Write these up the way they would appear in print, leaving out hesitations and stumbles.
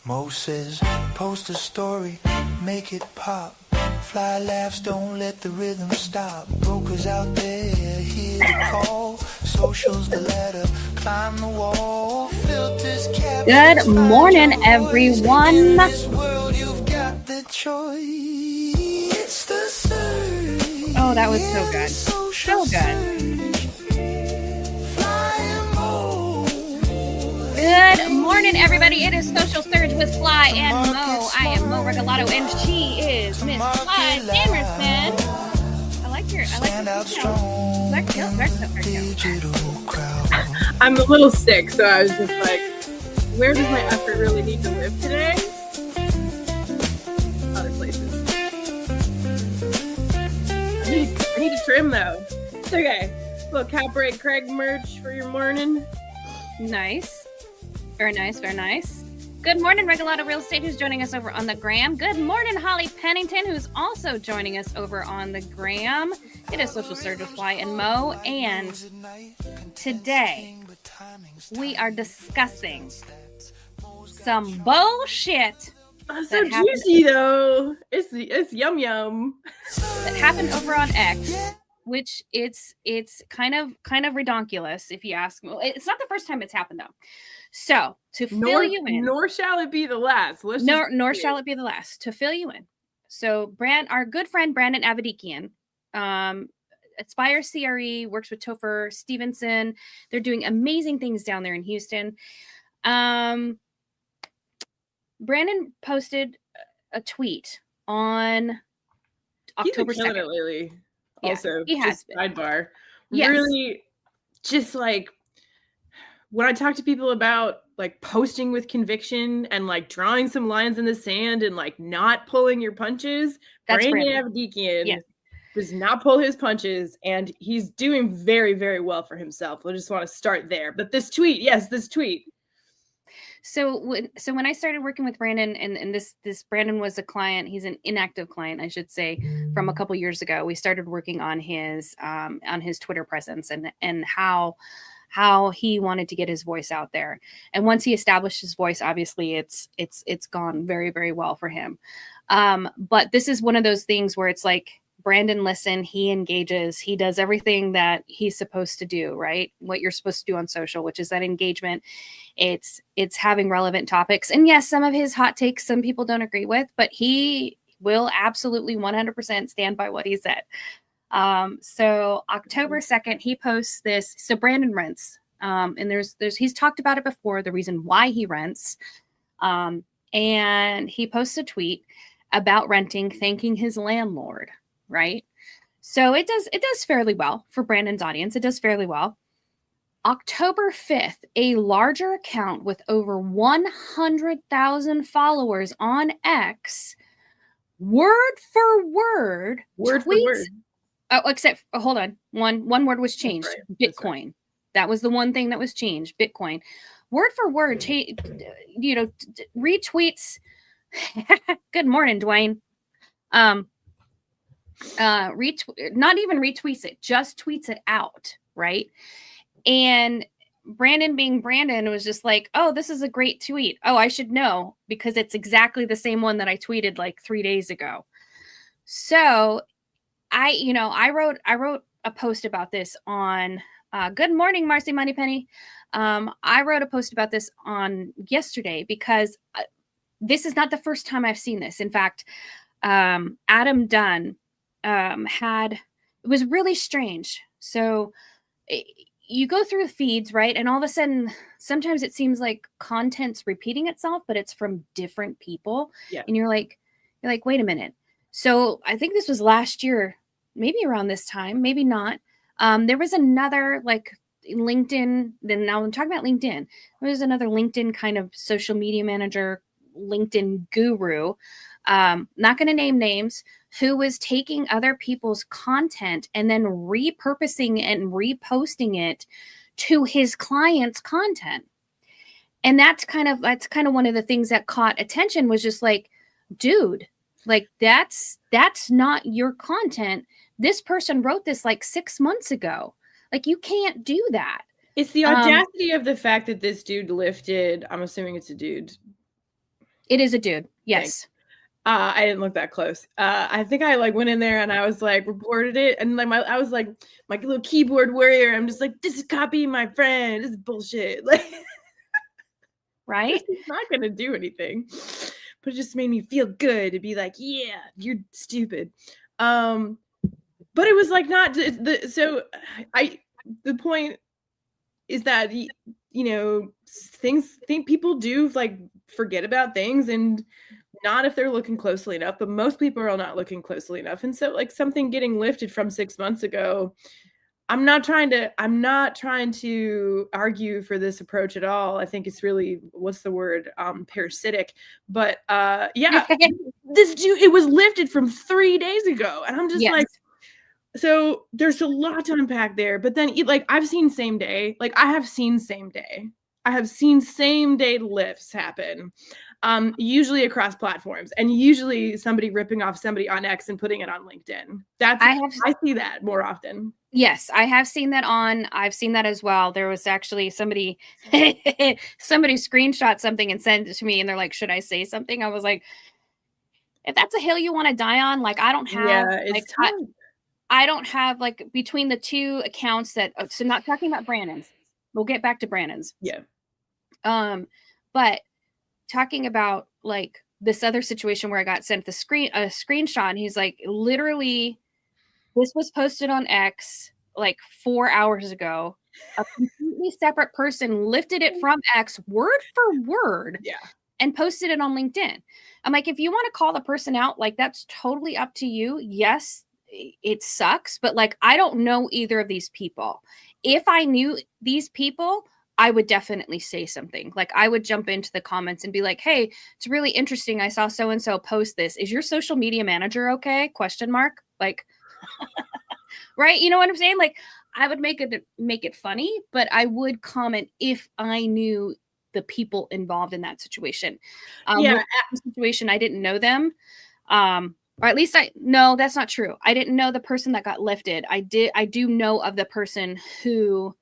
Moses, post a story, make it pop. Fly laughs, don't let the rhythm stop. Brokers out there, hear the call. Socials, the ladder, climb the wall. Filters, captions, Good morning, everyone. In this world, you've got the choice. It's the surge. Oh, that was so good. So good. Good morning, everybody. It is Social Surge with Fly and Mo. I am Mo Regalado, and she is Miss Fly Emerson. I like your I'm a little sick, so I was just like, where does my effort really need to live today? Other places. I need to trim, though. It's okay. Little Cowbreak Craig merch for your morning. Nice. Very nice, very nice. Good morning, Regalado Real Estate, who's joining us over on the gram. Good morning, Holly Pennington, who's also joining us over on the gram. It is Social Surge with Fly and Mo, and today we are discussing some bullshit. Oh, so juicy, though. It's yum yum. That happened over on X, which it's kind of redonkulous, if you ask me. It's not the first time it's happened, though. So to fill you in, nor shall it be the last. Nor shall it be the last. To fill you in, so our good friend Brandon Avedikian, Aspire CRE, works with Topher Stevenson. They're doing amazing things down there in Houston. Brandon posted a tweet on October 2nd. He's been killing it lately. Yeah, also, he has just sidebar. Yes. Really, just like when I talk to people about like posting with conviction and like drawing some lines in the sand and like not pulling your punches, Brandon Avedikian does not pull his punches, and he's doing very, very well for himself. I just want to start there. But this tweet. So when I started working with Brandon, and this Brandon was a client, he's an inactive client, I should say, from a couple years ago. We started working on his Twitter presence and how he wanted to get his voice out there. And once he established his voice, obviously it's gone very, very well for him. But this is one of those things where it's like, Brandon, listen, he engages, he does everything that he's supposed to do, right? What you're supposed to do on social, which is that engagement. It's having relevant topics. And yes, some of his hot takes, some people don't agree with, but he will absolutely 100% stand by what he said. So October 2nd, he posts this. So Brandon rents, and he's talked about it before, the reason why he rents. And he posts a tweet about renting, thanking his landlord. Right. So it does fairly well for Brandon's audience. It does fairly well. October 5th, a larger account with over 100,000 followers on X, word for word. Oh, except hold on. One word was changed. Right. Bitcoin. Right. That was the one thing that was changed. Bitcoin. Word for word, retweets. Good morning, Dwayne. Not even retweets it, just tweets it out, right? And Brandon, being Brandon, was just like, oh, this is a great tweet. Oh, I should know because it's exactly the same one that I tweeted like 3 days ago. So I wrote a post about this on good morning, Marcy Moneypenny. I wrote a post about this on yesterday because this is not the first time I've seen this. In fact, Adam Dunn it was really strange. So you go through the feeds, right? And all of a sudden, sometimes it seems like content's repeating itself, but it's from different people. Yeah. And you're like, wait a minute. So I think this was last year, maybe around this time, maybe not. There was another like LinkedIn. Then now I'm talking about LinkedIn. There was another LinkedIn kind of social media manager, LinkedIn guru. Not going to name names, who was taking other people's content and then repurposing and reposting it to his client's content. And that's kind of one of the things that caught attention, was just like, dude, like that's not your content. This person wrote this like 6 months ago. Like, you can't do that. It's the audacity of the fact that this dude lifted, I'm assuming it's a dude, It is a dude. Yes. I didn't look that close. I think I like went in there and I was like reported it, and like I was like my little keyboard warrior. I'm just like, this is copying my friend. This is bullshit. Like, right? It's not gonna do anything, but it just made me feel good to be like, yeah, you're stupid. But it was like not the point is that people do like forget about things, and not if they're looking closely enough, but most people are not looking closely enough. And so like something getting lifted from 6 months ago, I'm not trying to argue for this approach at all. I think it's really, what's the word? Parasitic. But yeah, it was lifted from 3 days ago. And I'm just like, so there's a lot to unpack there. But then like I've seen same day. Like I have seen same day lifts happen. Usually across platforms, and usually somebody ripping off somebody on X and putting it on LinkedIn. I see that more often. Yes, I have seen that I've seen that as well. There was actually somebody screenshot something and sent it to me, and they're like, should I say something? I was like, if that's a hill you want to die on, like I don't have I don't have like between the two accounts that, so not talking about Brandon's. We'll get back to Brandon's. Yeah. But talking about like this other situation where I got sent a screenshot, and he's like, literally, this was posted on X like 4 hours ago. A completely separate person lifted it from X word for word, and posted it on LinkedIn. I'm like, if you want to call the person out, like that's totally up to you. Yes, it sucks, but like I don't know either of these people. If I knew these people, I would definitely say something. Like I would jump into the comments and be like, hey, it's really interesting. I saw so-and-so post this. Is your social media manager okay? ? Like, right. You know what I'm saying? Like I would make it funny, but I would comment if I knew the people involved in that situation. Situation, I didn't know them. Or at least no, that's not true. I didn't know the person that got lifted. I do know of the person who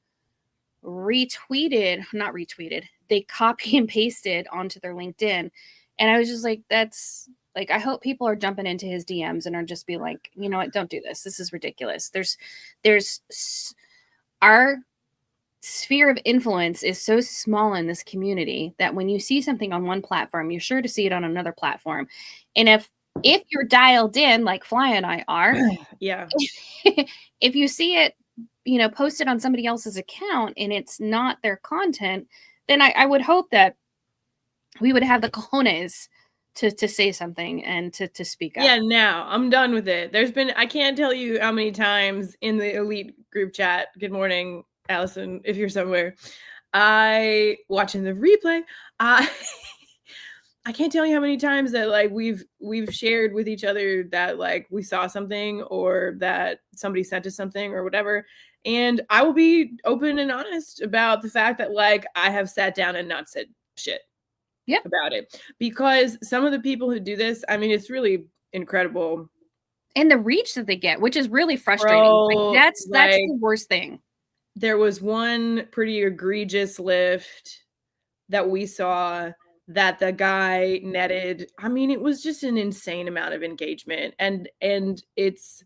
not retweeted, they copy and pasted onto their LinkedIn. And I was just like, that's like, I hope people are jumping into his DMs and are just be like, you know what, don't do this. This is ridiculous. There's our sphere of influence is so small in this community that when you see something on one platform, you're sure to see it on another platform. And if you're dialed in like Fly and I are, if you see it, posted on somebody else's account and it's not their content, then I would hope that we would have the cojones to say something and to speak up. Yeah, now I'm done with it. I can't tell you how many times in the elite group chat, good morning, Allison, if you're somewhere, watching the replay, I can't tell you how many times that like we've shared with each other that like we saw something or that somebody sent us something or whatever. And I will be open and honest about the fact that like I have sat down and not said shit about it, because some of the people who do this, I mean, it's really incredible. And the reach that they get, which is really frustrating. That's the worst thing. There was one pretty egregious lift that we saw that the guy netted. I mean, it was just an insane amount of engagement. And it's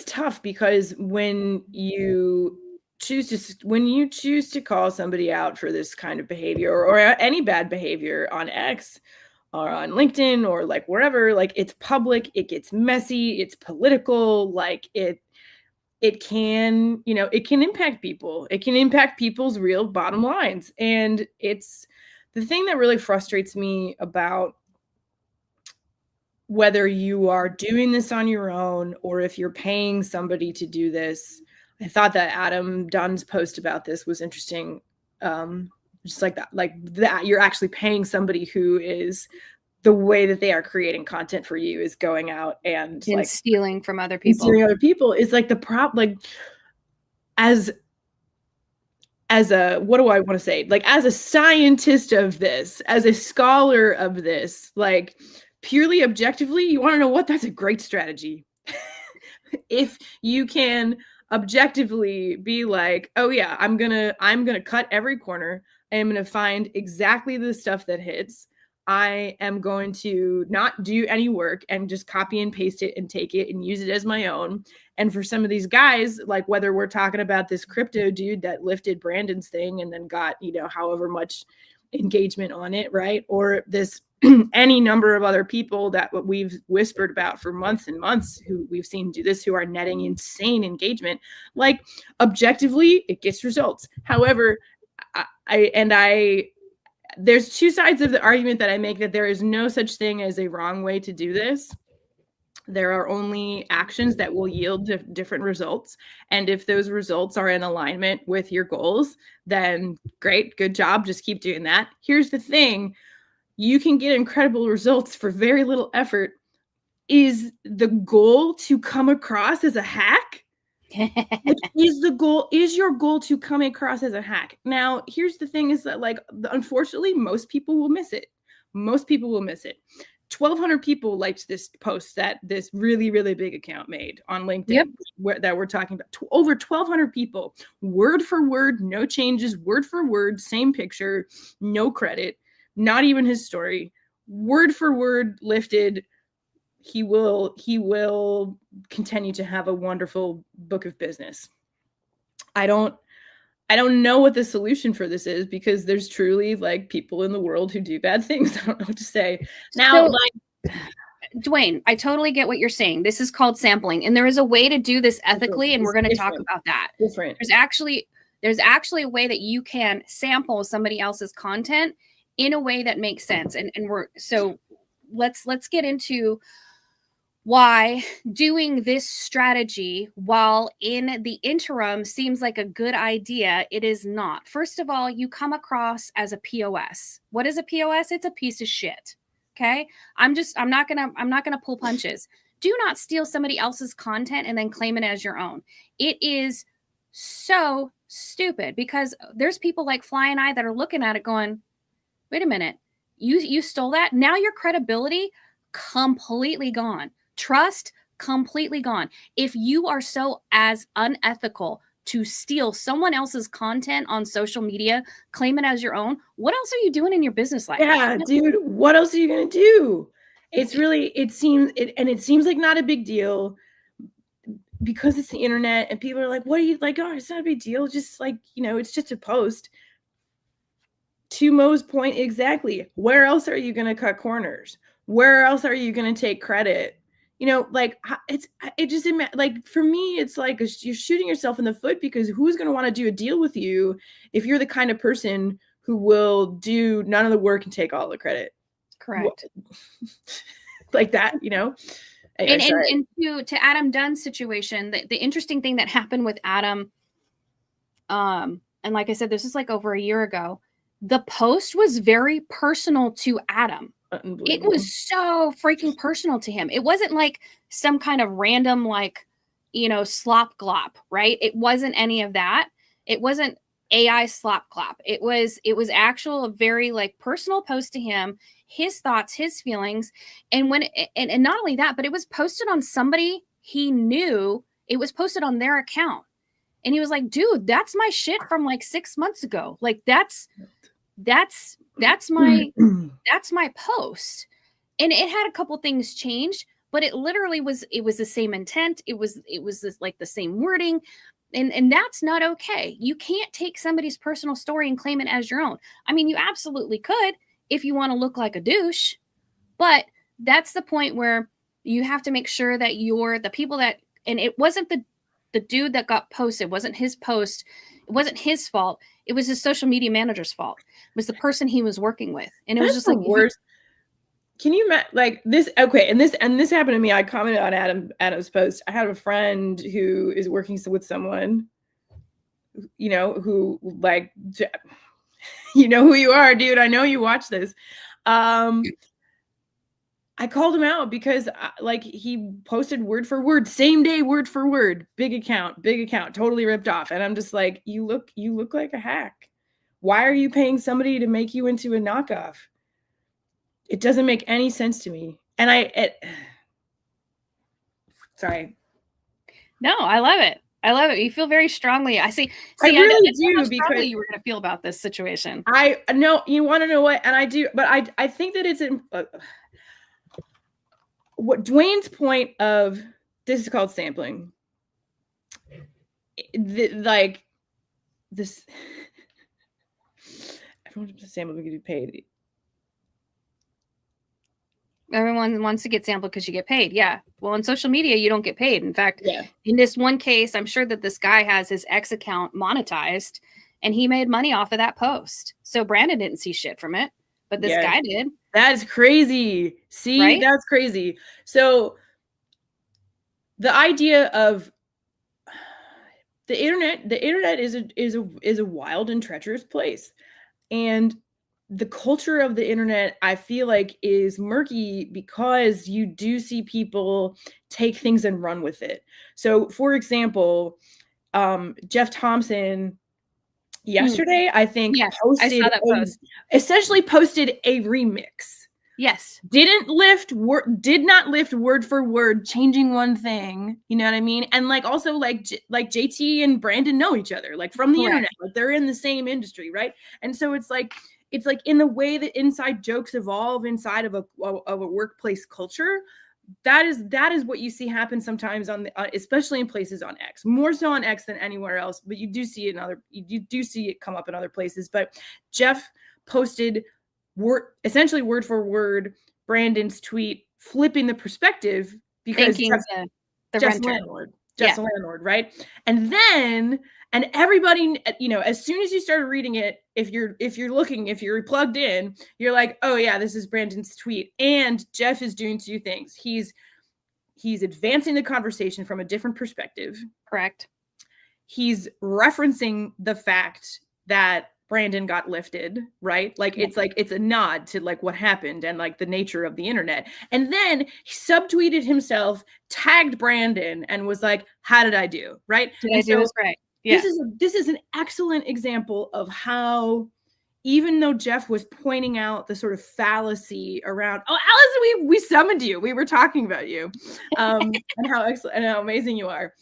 tough because when you choose to call somebody out for this kind of behavior or any bad behavior on X or on LinkedIn or like wherever, like it's public, it gets messy, it's political, like it can, it can impact people. It can impact people's real bottom lines. And it's the thing that really frustrates me about whether you are doing this on your own or if you're paying somebody to do this. I thought that Adam Dunn's post about this was interesting. Just like that you're actually paying somebody who is the way that they are creating content for you is going out and like stealing from other people. Stealing other people is like the like as a, what do I want to say? Like as a scientist of this, as a scholar of this, like purely objectively, you want to know what? That's a great strategy. If you can objectively be like, oh yeah, I'm gonna cut every corner am going to find exactly the stuff that hits. I am going to not do any work and just copy and paste it and take it and use it as my own. And for some of these guys, like whether we're talking about this crypto dude that lifted Brandon's thing and then got, however much engagement on it, right? Or this any number of other people that we've whispered about for months and months who we've seen do this, who are netting insane engagement. Like objectively, it gets results. However, there's two sides of the argument that I make, that there is no such thing as a wrong way to do this. There are only actions that will yield different results. And if those results are in alignment with your goals, then great, good job. Just keep doing that. Here's the thing. You can get incredible results for very little effort. Is the goal to come across as a hack? Is your goal to come across as a hack? Now, here's the thing is that, like, unfortunately, most people will miss it. 1,200 people liked this post that this really, really big account made on LinkedIn that we're talking about. Over 1,200 people, word for word, no changes, word for word, same picture, no credit, not even his story, word for word lifted. He will continue to have a wonderful book of business. I don't know what the solution for this is, because there's truly like people in the world who do bad things. I don't know what to say. Now, Dwayne, I totally get what you're saying. This is called sampling, and there is a way to do this ethically, and we're going to talk about that. Different. There's actually a way that you can sample somebody else's content in a way that makes sense. And let's get into why doing this strategy while in the interim seems like a good idea. It is not. First of all, you come across as a POS. What is a POS? It's a piece of shit. Okay. I'm not gonna pull punches. Do not steal somebody else's content and then claim it as your own. It is so stupid, because there's people like Fly and I that are looking at it going, wait a minute, you stole that? Now your credibility completely gone. Trust completely gone. If you are so as unethical to steal someone else's content on social media, claim it as your own, what else are you doing in your business life? Yeah, dude, what else are you going to do? It seems like not a big deal, because it's the internet and people are like, what are you like? Oh, it's not a big deal. Just like, it's just a post. To Mo's point, exactly. Where else are you going to cut corners? Where else are you going to take credit? It just, like, for me, it's like you're shooting yourself in the foot, because who's going to want to do a deal with you if you're the kind of person who will do none of the work and take all the credit? Correct. Like that, Anyway, and to Adam Dunn's situation, the interesting thing that happened with Adam, and like I said, this is like over a year ago, the post was very personal to Adam. It was so freaking personal to him. It wasn't like some kind of random, like, slop glop, right? It wasn't any of that. It wasn't AI slop glop. It was actual, very like personal post to him, his thoughts, his feelings. And and not only that, but it was posted on somebody he knew. It was posted on their account. And he was like, dude, that's my shit from like 6 months ago. Like that's my post. And it had a couple things changed, but it literally was the same intent. It was like the same wording. And that's not okay. You can't take somebody's personal story and claim it as your own. I mean, you absolutely could if you want to look like a douche, but that's the point where you have to make sure that you're the people that, and it wasn't the dude that got posted, it wasn't his post. It wasn't his fault. It was his social media manager's fault. It was the person he was working with. And it was just like worse. Can you like this? Okay. And this happened to me. I commented on Adam's post. I have a friend who is working with someone, who like, who you are, dude. I know you watch this. I called him out because he posted word for word, same day, word for word, big account, totally ripped off. And I'm just like, you look like a hack. Why are you paying somebody to make you into a knockoff? It doesn't make any sense to me. And sorry. No, I love it. I love it. You feel very strongly. I see. I really do how strongly because you were going to feel about this situation. I know you want to know what, and I do, but I think that it's what Dwayne's point of this is called sampling. Like this, everyone wants to sample to get paid. Everyone wants to get sampled because you get paid. Yeah. Well, on social media, you don't get paid. In fact, in this one case, I'm sure that this guy has his X account monetized and he made money off of that post. So Brandon didn't see shit from it, but this guy did. That's crazy. See, right? That's crazy. So the idea of the internet is a wild and treacherous place. And the culture of the internet, I feel like, is murky because you do see people take things and run with it. So, for example, Jeff Thompson yesterday, I think, posted essentially posted a remix. Yes. Did not lift word for word, changing one thing. You know what I mean? And like also like JT and Brandon know each other, like from the internet, like they're in the same industry, right? And so it's like in the way that inside jokes evolve inside of a workplace culture. That is what you see happen sometimes on the, especially in places on X, more so on X than anywhere else. But you do see it come up in other places. But Jeff posted essentially word for word Brandon's tweet, flipping the perspective because Jeff's the landlord, right? And then everybody, as soon as you started reading it, if you're plugged in, you're like, oh yeah, this is Brandon's tweet. And Jeff is doing two things. He's advancing the conversation from a different perspective. Correct. He's referencing the fact that Brandon got lifted, right? Like it's a nod to like what happened and like the nature of the internet. And then he subtweeted himself, tagged Brandon, and was like, "How did I do? Right? Did I do this right?" Yeah. This is an excellent example of how, even though Jeff was pointing out the sort of fallacy around, oh, Allison, we summoned you. We were talking about you, and how excellent and how amazing you are.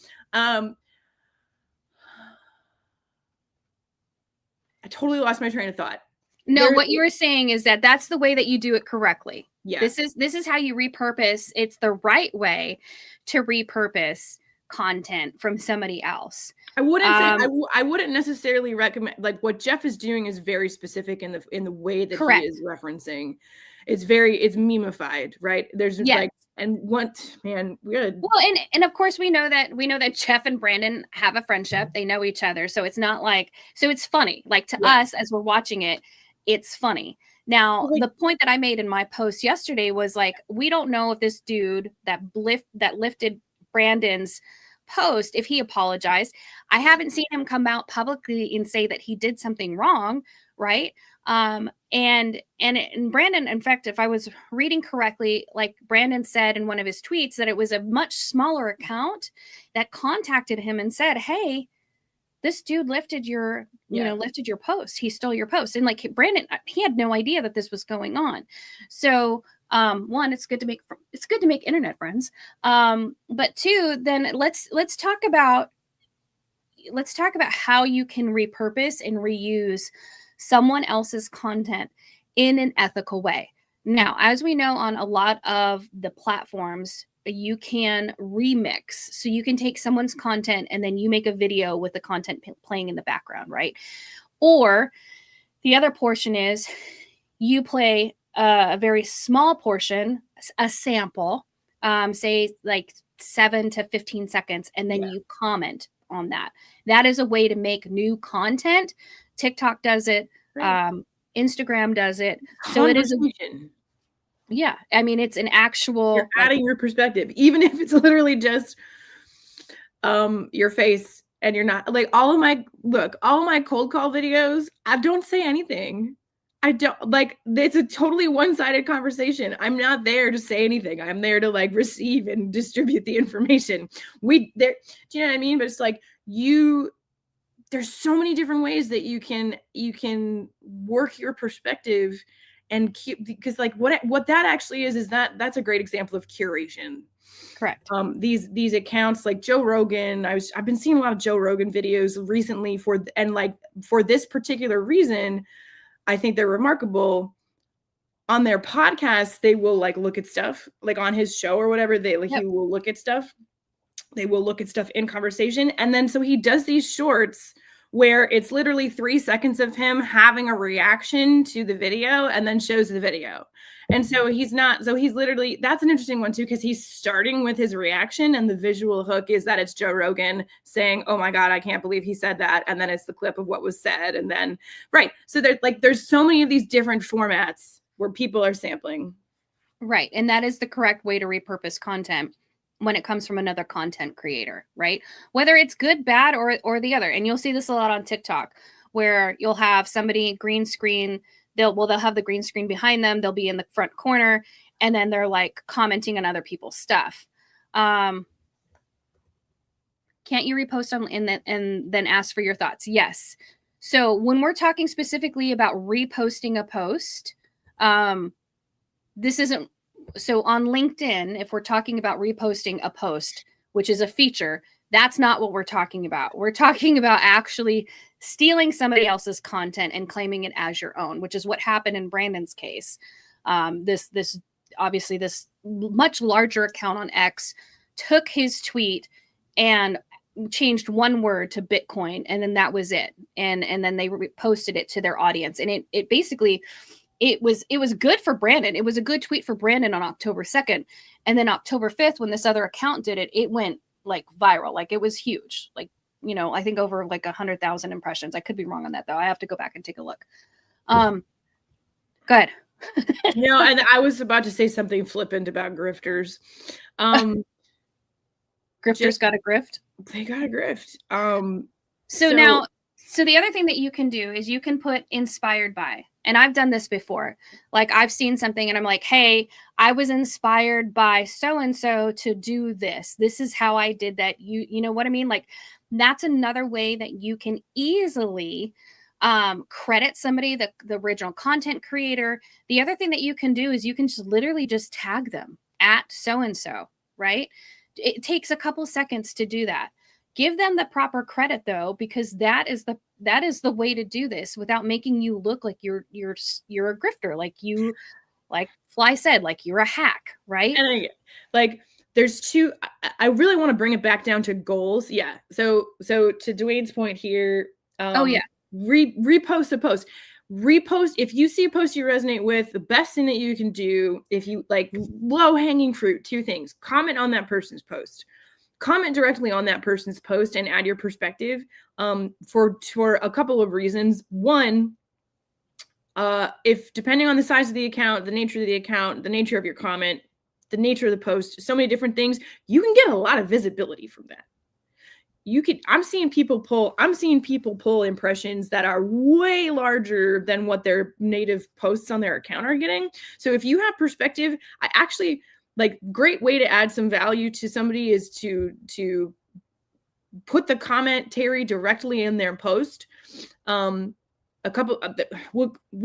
I totally lost my train of thought. No, what you were saying is that that's the way that you do it correctly. Yeah. This is how you repurpose. It's the right way to repurpose content from somebody else. I wouldn't necessarily recommend, like what Jeff is doing is very specific in the way that he is referencing. It's memeified, right? There's well, and of course we know that Jeff and Brandon have a friendship. They know each other. So it's not like, so it's funny. Like to us as we're watching it, it's funny. Now, the point that I made in my post yesterday was like, we don't know if this dude that lifted Brandon's post, if he apologized. I haven't seen him come out publicly and say that he did something wrong, right? And Brandon, in fact, if I was reading correctly, like Brandon said in one of his tweets, that it was a much smaller account that contacted him and said, "Hey, this dude lifted your post. He stole your post." And like Brandon, he had no idea that this was going on. So one, it's good to make internet friends. But two, then let's talk about how you can repurpose and reuse someone else's content in an ethical way. Now, as we know, on a lot of the platforms, you can remix. So you can take someone's content and then you make a video with the content playing in the background, right? Or the other portion is you play a very small portion, a sample, say like 7 to 15 seconds, and then you comment on that. That is a way to make new content. TikTok does it. Instagram does it. So it is I mean, it's an actual, you're adding your perspective, even if it's literally just your face, and you're not like all of my cold call videos, I don't say anything. I don't like, it's a totally one-sided conversation. I'm not there to say anything. I'm there to like receive and distribute the information. Do you know what I mean? But it's like there's so many different ways that you can work your perspective because like what that actually is that's a great example of curation. Correct. These accounts like Joe Rogan, I've been seeing a lot of Joe Rogan videos recently for this particular reason. I think they're remarkable. On their podcast, they will like look at stuff like on his show or whatever. He will look at stuff. They will look at stuff in conversation. And then so he does these shorts where it's literally 3 seconds of him having a reaction to the video and then shows the video. And so he's literally, that's an interesting one too, because he's starting with his reaction and the visual hook is that it's Joe Rogan saying, oh my God, I can't believe he said that. And then it's the clip of what was said. And then, right. So there's so many of these different formats where people are sampling. Right. And that is the correct way to repurpose content when it comes from another content creator, right? Whether it's good, bad, or the other. And you'll see this a lot on TikTok where you'll have somebody green screen, they'll have the green screen behind them, they'll be in the front corner, and then they're like commenting on other people's stuff. Can't you repost them and then ask for your thoughts? Yes. So when we're talking specifically about reposting a post, this isn't, so on LinkedIn, if we're talking about reposting a post, which is a feature, that's not what we're talking about. We're talking about actually stealing somebody else's content and claiming it as your own, which is what happened in Brandon's case. This obviously this much larger account on X took his tweet and changed one word to Bitcoin, and then that was it. And then they posted it to their audience, and it basically. It was good for Brandon. It was a good tweet for Brandon on October 2nd. And then October 5th, when this other account did it, it went like viral. Like it was huge. Like, you know, I think over like 100,000 impressions. I could be wrong on that though. I have to go back and take a look. Go ahead. And I was about to say something flippant about grifters. Grifters got a grift? They got a grift. So the other thing that you can do is you can put inspired by. And I've done this before. Like I've seen something and I'm like, hey, I was inspired by so-and-so to do this. This is how I did that. You know what I mean? Like that's another way that you can easily credit somebody, the original content creator. The other thing that you can do is you can just literally just tag them at so-and-so, right? It takes a couple seconds to do that. Give them the proper credit though, because that is the way to do this without making you look like you're a grifter, like Fly said, like you're a hack, right? And like there's two. I really want to bring it back down to goals. Yeah. So to Dwayne's point here. Repost a post. Repost if you see a post you resonate with. The best thing that you can do, if you like low hanging fruit, two things: comment on that person's post. Comment directly on that person's post and add your perspective for a couple of reasons. One, if depending on the size of the account, the nature of the account, the nature of your comment, the nature of the post, so many different things, you can get a lot of visibility from that. I'm seeing people pull impressions that are way larger than what their native posts on their account are getting. So if you have perspective, I actually great way to add some value to somebody is to put the commentary directly in their post. We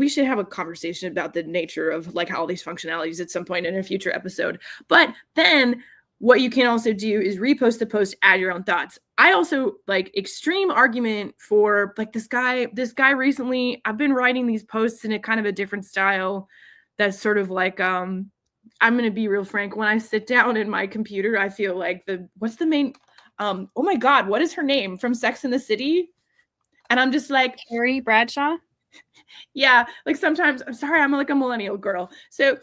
should have a conversation about the nature of like all these functionalities at some point in a future episode. But then what you can also do is repost the post, add your own thoughts. I also like extreme argument for like this guy recently. I've been writing these posts in a kind of a different style that's sort of like, I'm going to be real frank. When I sit down in my computer, I feel like what's the main, oh my God, what is her name from Sex and the City? And I'm just like, Carrie Bradshaw. Yeah. Like sometimes I'm sorry, I'm like a millennial girl. So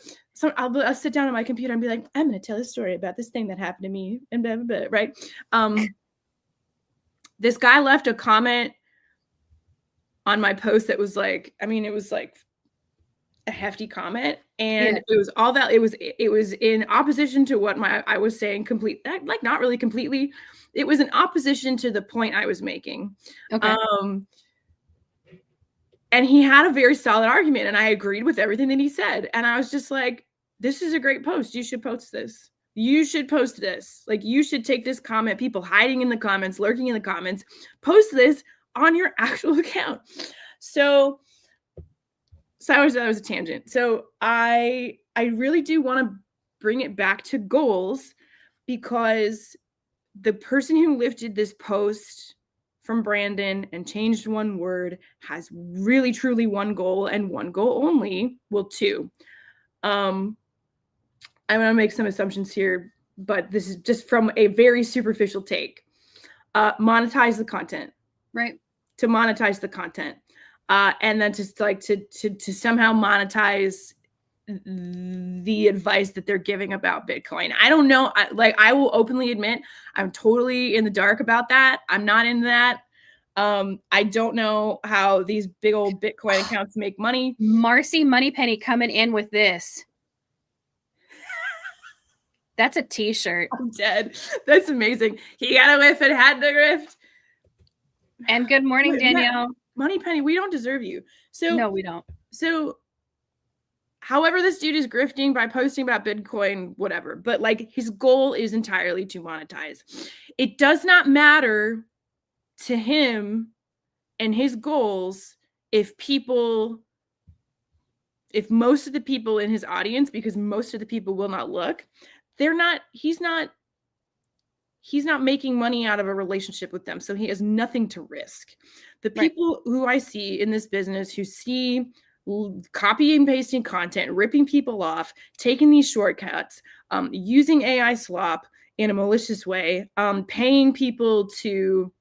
I'll sit down on my computer and be like, I'm going to tell a story about this thing that happened to me and blah, blah, blah, right? This guy left a comment on my post that was like, it was like a hefty comment, and it was all that it was in opposition to what I was saying not really completely. It was in opposition to the point I was making. Okay. And he had a very solid argument, and I agreed with everything that he said. And I was just like, this is a great post. You should post this. You should post this. Like, you should take this comment, people hiding in the comments, lurking in the comments, post this on your actual account. So So that was a tangent. So I really do want to bring it back to goals, because the person who lifted this post from Brandon and changed one word has really truly one goal, and one goal only. Well, two. I'm going to make some assumptions here, but this is just from a very superficial take. Monetize the content. Right. To monetize the content. And then just like to somehow monetize the advice that they're giving about Bitcoin. I don't know. I will openly admit I'm totally in the dark about that. I'm not into that. I don't know how these big old Bitcoin accounts make money. Marcy Moneypenny coming in with this. That's a t-shirt. I'm dead. That's amazing. He got a whiff and had the grift. And good morning, Danielle. Moneypenny, we don't deserve you. So no, we don't. So however this dude is grifting by posting about Bitcoin, whatever, but like his goal is entirely to monetize. It does not matter to him and his goals if most of the people in his audience, because most of the people will not look, he's not making money out of a relationship with them. So he has nothing to risk. The people who I see in this business who see copy and pasting content, ripping people off, taking these shortcuts, using AI slop in a malicious way, paying people to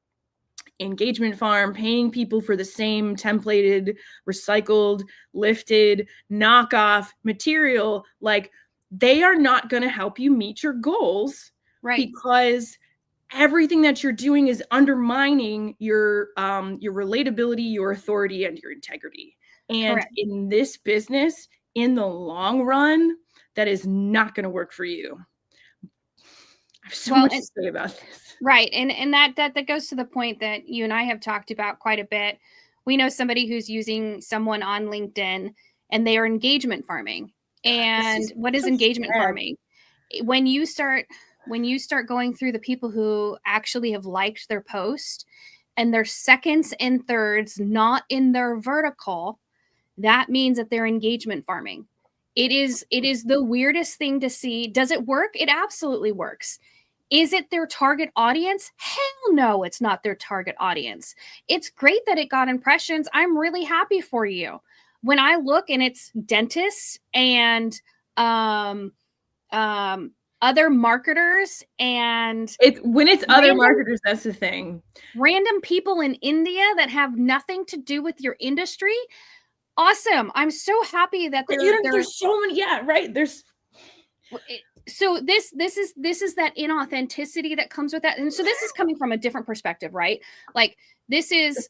engagement farm, paying people for the same templated, recycled, lifted, knockoff material, like they are not going to help you meet your goals. Right. Because everything that you're doing is undermining your relatability, your authority, and your integrity. And Correct. In this business, in the long run, that is not going to work for you. I have so much to say about this. Right. And that goes to the point that you and I have talked about quite a bit. We know somebody who's using someone on LinkedIn and they are engagement farming. And what is engagement farming? When you start going through the people who actually have liked their post and their seconds and thirds not in their vertical, that means that they're engagement farming. It is the weirdest thing to see. Does it work? It absolutely works. Is it their target audience? Hell no, it's not their target audience. It's great that it got impressions. I'm really happy for you. When I look and it's dentists and other marketers and when it's other marketers, that's the thing. Random people in India that have nothing to do with your industry. Awesome. I'm so happy that there's so many. Yeah, right. So this is that inauthenticity that comes with that. And so this is coming from a different perspective, right? Like this is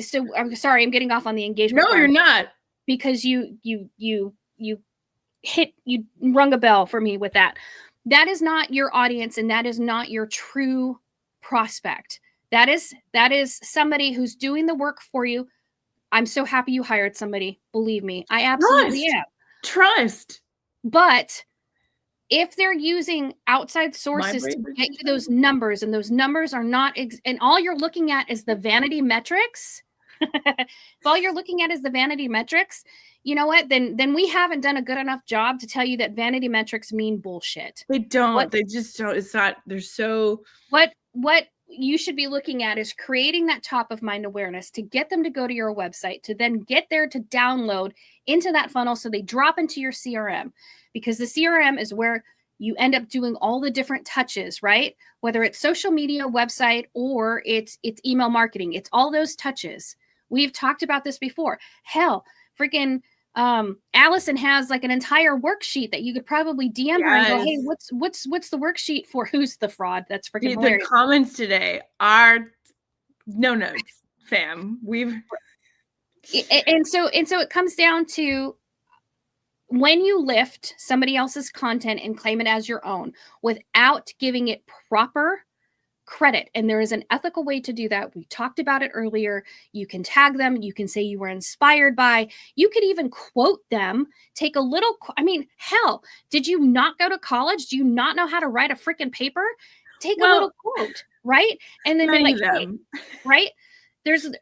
so I'm sorry, I'm getting off on the engagement. No, you're not. Because you rung a bell for me with that. That is not your audience and that is not your true prospect. That is somebody who's doing the work for you. I'm so happy you hired somebody. Believe me, I absolutely am. Trust. But if they're using outside sources to get you those numbers, and those numbers are not, and all you're looking at is the vanity metrics, if all you're looking at is the vanity metrics, you know what? Then we haven't done a good enough job to tell you that vanity metrics mean bullshit. They don't. They just don't. It's not. They're so. What you should be looking at is creating that top of mind awareness to get them to go to your website, to then get there to download into that funnel so they drop into your CRM, because the CRM is where you end up doing all the different touches, right? Whether it's social media, website, or it's email marketing. It's all those touches. We've talked about this before. Hell, freaking Allison has like an entire worksheet that you could probably DM her and go, hey, what's the worksheet for? Who's the fraud? That's freaking hilarious. The comments today are no notes, fam. And so it comes down to when you lift somebody else's content and claim it as your own without giving it proper credit. And there is an ethical way to do that. We talked about it earlier. You can tag them. You can say you were inspired by. You could even quote them. Take a little. I mean, hell, did you not go to college? Do you not know how to write a freaking paper? Take a little quote, right? And then be like, hey, right? There's even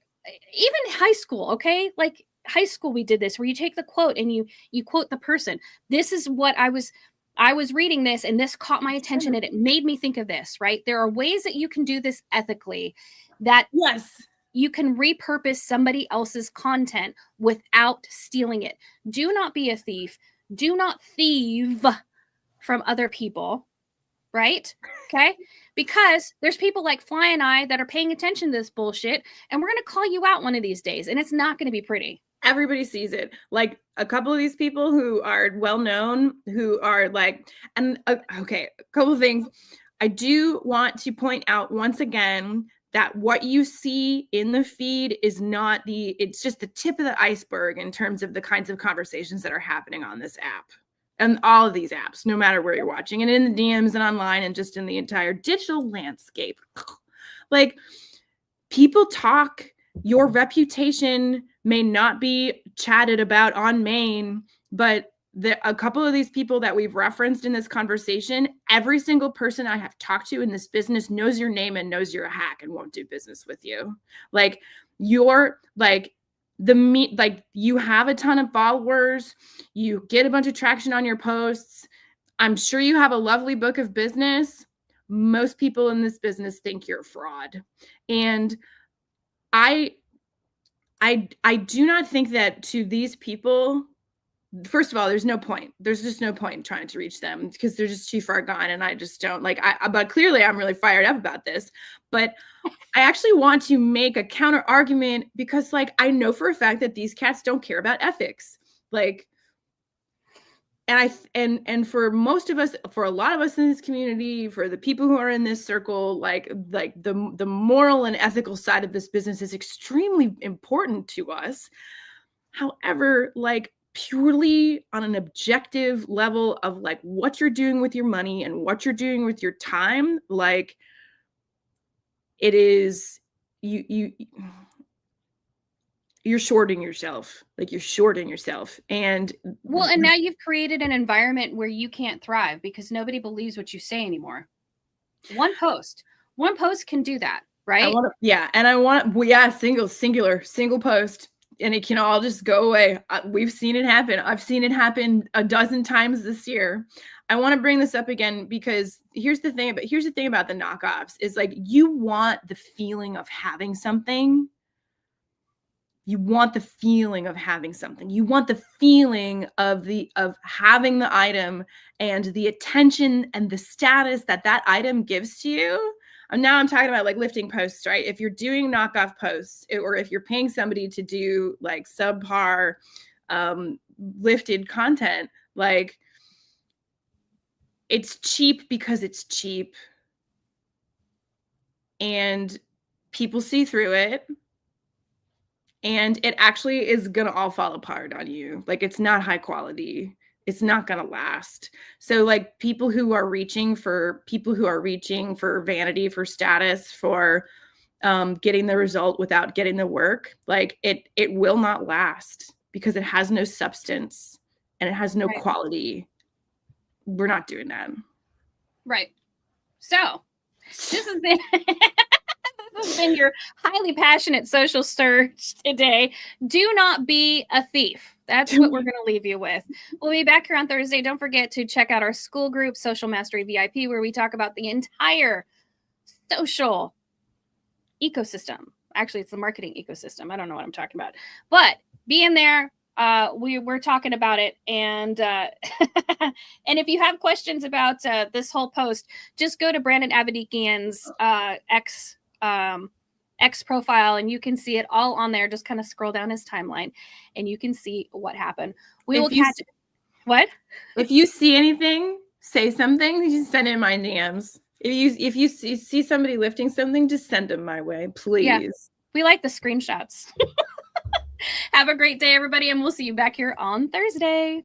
high school, okay? Like high school we did this, where you take the quote and you quote the person. This is what I was reading this and this caught my attention and it made me think of this, right? There are ways that you can do this ethically, that you can repurpose somebody else's content without stealing it. Do not be a thief. Do not thieve from other people, right? Okay? Because there's people like Fly and I that are paying attention to this bullshit, and we're going to call you out one of these days, and it's not going to be pretty. Everybody sees it. Like a couple of these people who are well known, who are like, and okay, a couple of things. I do want to point out once again that what you see in the feed is not it's just the tip of the iceberg in terms of the kinds of conversations that are happening on this app and all of these apps, no matter where you're watching, and in the DMs and online and just in the entire digital landscape. Like, people talk. Your reputation may not be chatted about on main, but a couple of these people that we've referenced in this conversation, every single person I have talked to in this business knows your name and knows you're a hack and won't do business with you. Like, you're like you have a ton of followers, you get a bunch of traction on your posts. I'm sure you have a lovely book of business. Most people in this business think you're a fraud. And I do not think that to these people, first of all, there's no point. There's just no point in trying to reach them because they're just too far gone. And I just don't but clearly I'm really fired up about this. But I actually want to make a counter argument because I know for a fact that these cats don't care about ethics. And for most of us, for a lot of us in this community, for the people who are in this circle, the moral and ethical side of this business is extremely important to us. However, purely on an objective level of what you're doing with your money and what you're doing with your time, it is you're shorting yourself. You're shorting yourself. And now you've created an environment where you can't thrive because nobody believes what you say anymore. One post can do that, right? Single post. And it can all just go away. We've seen it happen. I've seen it happen a dozen times this year. I want to bring this up again because here's the thing about the knockoffs is you want the feeling of having something. You want the feeling of having something. You want the feeling of having the item and the attention and the status that item gives to you. And now I'm talking about lifting posts, right? If you're doing knockoff posts or if you're paying somebody to do subpar lifted content, it's cheap because it's cheap and people see through it and it actually is going to all fall apart on you. It's not high quality. It's not going to last. So people who are reaching for vanity, for status, for getting the result without getting the work, it will not last because it has no substance and it has no quality. We're not doing that. Right. So this has been your highly passionate social stir today. Do not be a thief. That's what we're going to leave you with. We'll be back here on Thursday. Don't forget to check out our school group, Social Mastery VIP, where we talk about the entire social ecosystem. Actually, it's the marketing ecosystem. I don't know what I'm talking about. But be in there. We're talking about it. And and if you have questions about this whole post, just go to Brandon Avedikian's X profile and you can see it all on there. Just kind of scroll down his timeline and you can see what happened. What? If you see anything, say something, you send in my DMs. If you see somebody lifting something, just send them my way, please. Yeah, we like the screenshots. Have a great day, everybody, and we'll see you back here on Thursday.